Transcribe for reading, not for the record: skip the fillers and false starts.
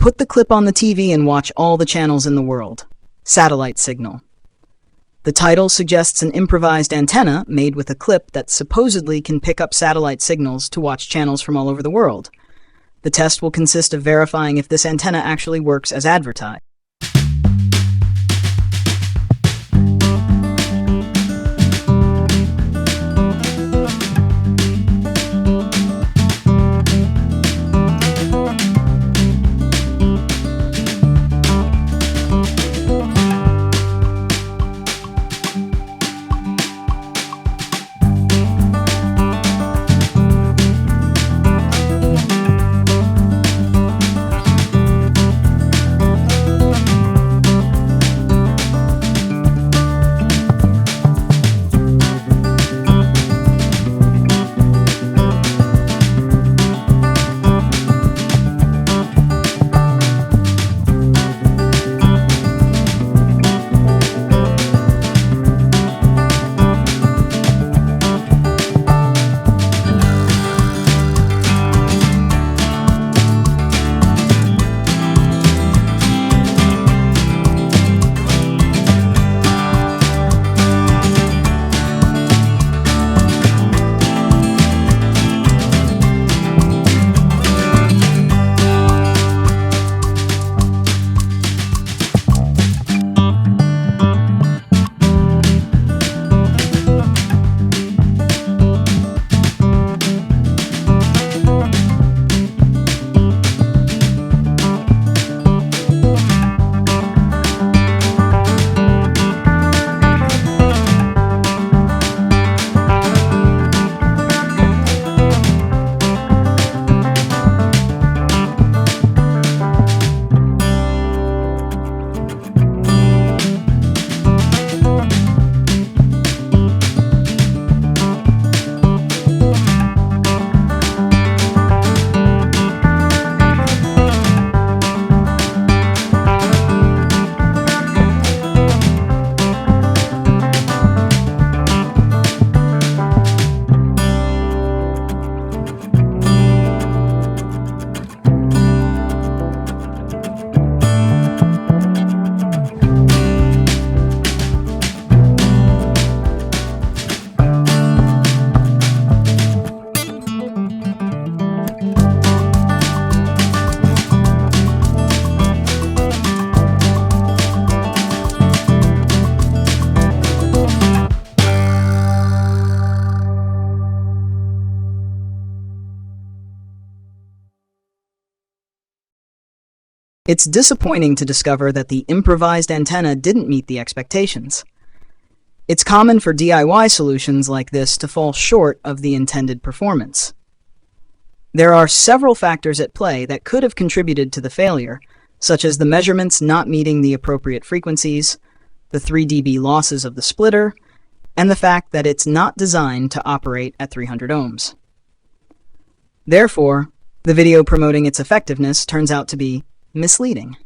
Put the clip on the TV and watch all the channels in the world. Satellite signal. The title suggests an improvised antenna made with a clip that supposedly can pick up satellite signals to watch channels from all over the world. The test will consist of verifying if this antenna actually works as advertised. It's disappointing to discover that the improvised antenna didn't meet the expectations. It's common for DIY solutions like this to fall short of the intended performance. There are several factors at play that could have contributed to the failure, such as the measurements not meeting the appropriate frequencies, the 3 dB losses of the splitter, and the fact that it's not designed to operate at 300 ohms. Therefore, the video promoting its effectiveness turns out to be misleading.